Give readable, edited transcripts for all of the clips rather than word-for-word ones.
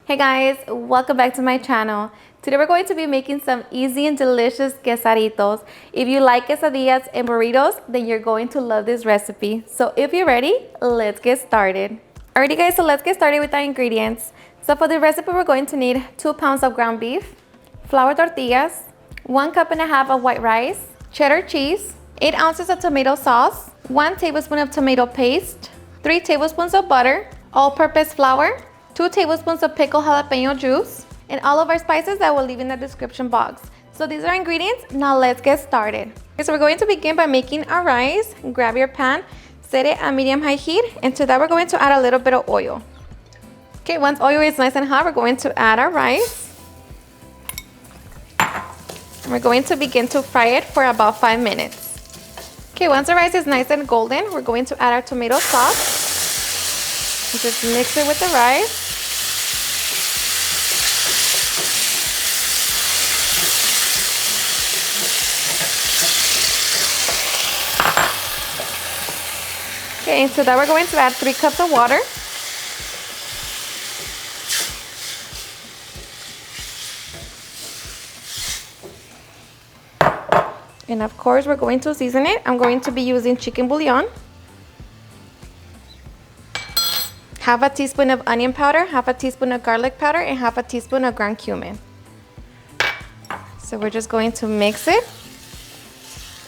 Hey guys, welcome back to my channel. Today we're going to be making some easy and delicious quesaritos. If you like quesadillas and burritos, then you're going to love this recipe. So if you're ready, let's get started. Alrighty guys, so let's get started with our ingredients. So for the recipe, we're going to need 2 pounds of ground beef, flour tortillas, 1.5 cups of white rice, cheddar cheese, 8 ounces of tomato sauce, 1 tablespoon of tomato paste, 3 tablespoons of butter, all-purpose flour, 2 tablespoons of pickled jalapeno juice, and all of our spices that we'll leave in the description box. So these are our ingredients. Now let's get started. Okay, so we're going to begin by making our rice. Grab your pan, set it at medium-high heat, and to that we're going to add a little bit of oil. Okay, once oil is nice and hot, we're going to add our rice. And we're going to begin to fry it for about 5 minutes. Okay, once the rice is nice and golden, we're going to add our tomato sauce. And just mix it with the rice. Okay, so that we're going to add 3 cups of water. And of course, we're going to season it. I'm going to be using chicken bouillon, half a teaspoon of onion powder, half a teaspoon of garlic powder, and half a teaspoon of ground cumin. So we're just going to mix it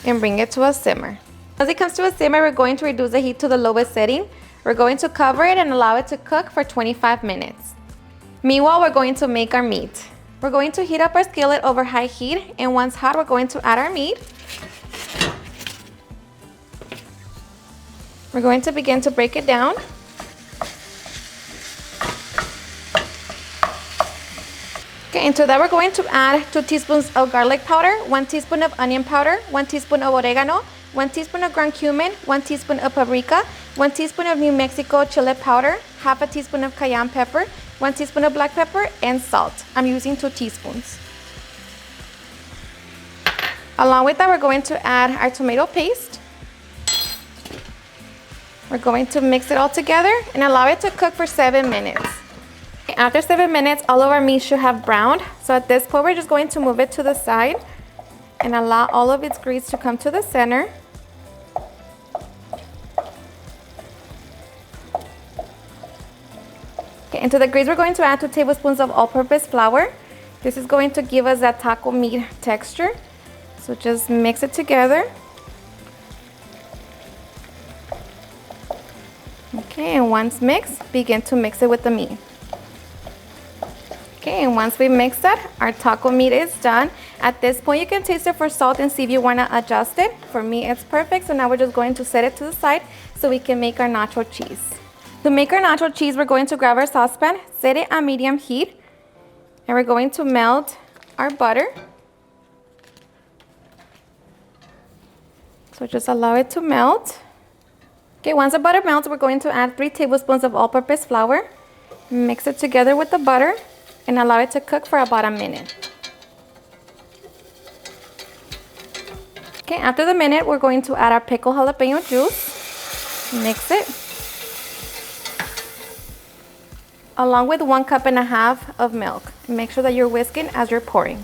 and bring it to a simmer. As it comes to a simmer, we're going to reduce the heat to the lowest setting. We're going to cover it and allow it to cook for 25 minutes. Meanwhile, we're going to make our meat. We're going to heat up our skillet over high heat, and once hot, we're going to add our meat. We're going to begin to break it down. Okay, into that we're going to add 2 teaspoons of garlic powder, 1 teaspoon of onion powder, 1 teaspoon of oregano, 1 teaspoon of ground cumin, 1 teaspoon of paprika, 1 teaspoon of New Mexico chili powder, half a teaspoon of cayenne pepper, 1 teaspoon of black pepper, and salt. I'm using 2 teaspoons. Along with that, we're going to add our tomato paste. We're going to mix it all together and allow it to cook for 7 minutes. After 7 minutes, all of our meat should have browned. So at this point, we're just going to move it to the side and allow all of its grease to come to the center. Okay, into the grease, we're going to add 2 tablespoons of all-purpose flour. This is going to give us that taco meat texture. So just mix it together. Okay, and once mixed, begin to mix it with the meat. Okay, and once we mix that, our taco meat is done. At this point, you can taste it for salt and see if you want to adjust it. For me, it's perfect. So now we're just going to set it to the side so we can make our nacho cheese. To make our nacho cheese, we're going to grab our saucepan, set it at medium heat, and we're going to melt our butter. So just allow it to melt. Okay, once the butter melts, we're going to add 3 tablespoons of all-purpose flour. Mix it together with the butter and allow it to cook for about a minute. Okay, after the minute, we're going to add our pickled jalapeno juice. Mix it. Along with 1.5 cups of milk. Make sure that you're whisking as you're pouring.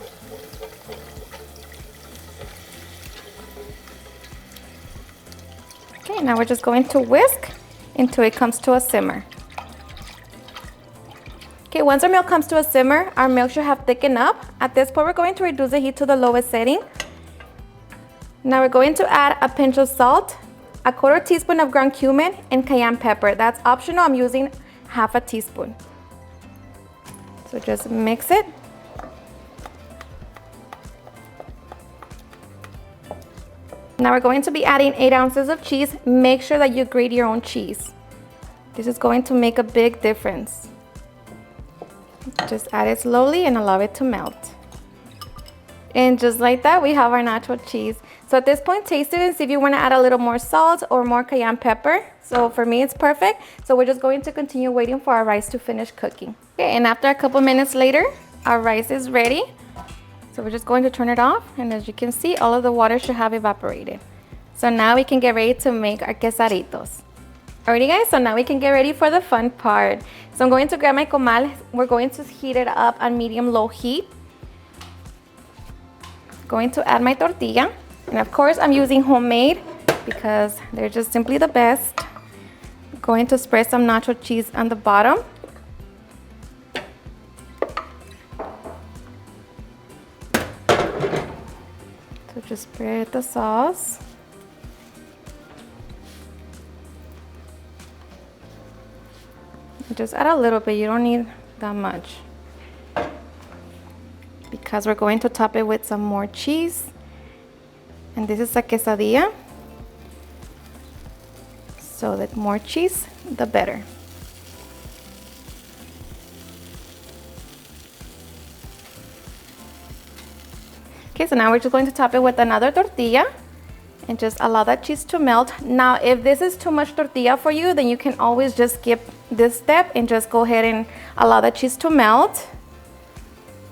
Okay, now we're just going to whisk until it comes to a simmer. Okay, once our milk comes to a simmer, our milk should have thickened up. At this point, we're going to reduce the heat to the lowest setting. Now we're going to add a pinch of salt, a 1/4 teaspoon of ground cumin, and cayenne pepper. That's optional. I'm using half a teaspoon. So just mix it. Now we're going to be adding 8 ounces of cheese. Make sure that you grate your own cheese. This is going to make a big difference. Just add it slowly and allow it to melt. And just like that, we have our nacho cheese. So at this point, taste it and see if you want to add a little more salt or more cayenne pepper. So for me, it's perfect. So we're just going to continue waiting for our rice to finish cooking. Okay, and after a couple minutes later, our rice is ready. So we're just going to turn it off. And as you can see, all of the water should have evaporated. So now we can get ready to make our quesaritos. Alrighty guys, so now we can get ready for the fun part. So I'm going to grab my comal. We're going to heat it up on medium-low heat. Going to add my tortilla. And of course, I'm using homemade because they're just simply the best. Going to spread some nacho cheese on the bottom. So just spread the sauce. Just add a little bit, you don't need that much. Because we're going to top it with some more cheese. And this is a quesadilla. So the more cheese, the better. Okay, so now we're just going to top it with another tortilla and just allow that cheese to melt. Now, if this is too much tortilla for you, then you can always just skip this step and just go ahead and allow the cheese to melt.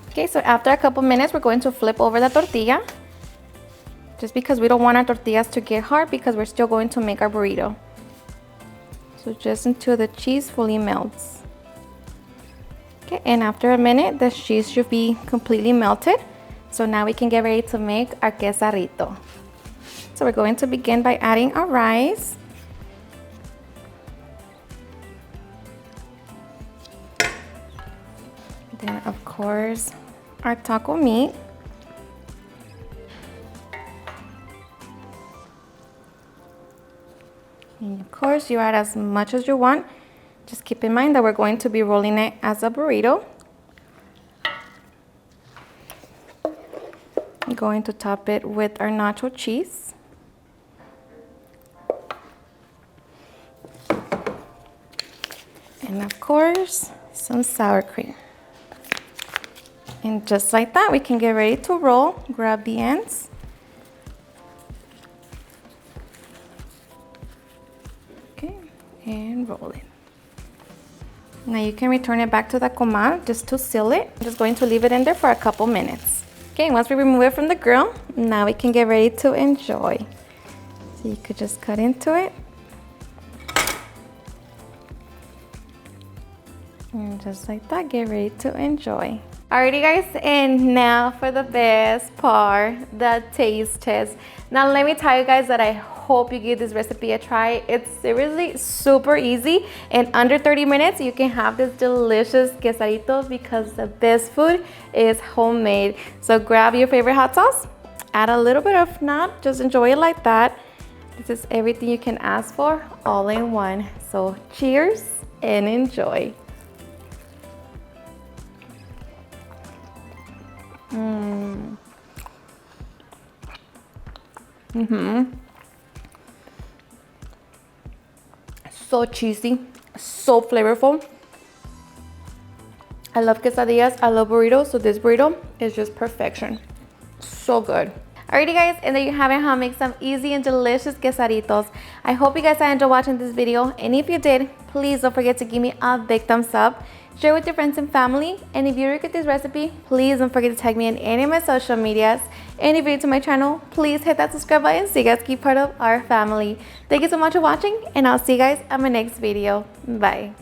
Okay, so after a couple minutes, we're going to flip over the tortilla. Just because we don't want our tortillas to get hard because we're still going to make our burrito. So just until the cheese fully melts. Okay, and after a minute, the cheese should be completely melted. So now we can get ready to make our quesarito. So we're going to begin by adding our rice. Then of course, our taco meat. And of course, you add as much as you want. Just keep in mind that we're going to be rolling it as a burrito. I'm going to top it with our nacho cheese. And of course, some sour cream. And just like that, we can get ready to roll. Grab the ends. Okay, and roll it. Now you can return it back to the comal just to seal it. I'm just going to leave it in there for a couple minutes. Okay, once we remove it from the grill, now we can get ready to enjoy. So you could just cut into it. And just like that, get ready to enjoy. Alrighty guys, and now for the best part, the taste test. Now let me tell you guys that I hope you give this recipe a try. It's seriously super easy. In under 30 minutes, you can have this delicious quesadito because the best food is homemade. So grab your favorite hot sauce, add a little bit of not, just enjoy it like that. This is everything you can ask for all in one. So cheers and enjoy. So cheesy, so flavorful. I love quesadillas, I love burritos, so this burrito is just perfection. So good. Alrighty guys, and there you have it, how to make some easy and delicious quesaditos. I hope you guys enjoyed watching this video, and if you did, please don't forget to give me a big thumbs up. Share with your friends and family, and if you like this recipe, please don't forget to tag me in any of my social medias. And if you're new to my channel, please hit that subscribe button so you guys keep part of our family. Thank you so much for watching, and I'll see you guys on my next video. Bye.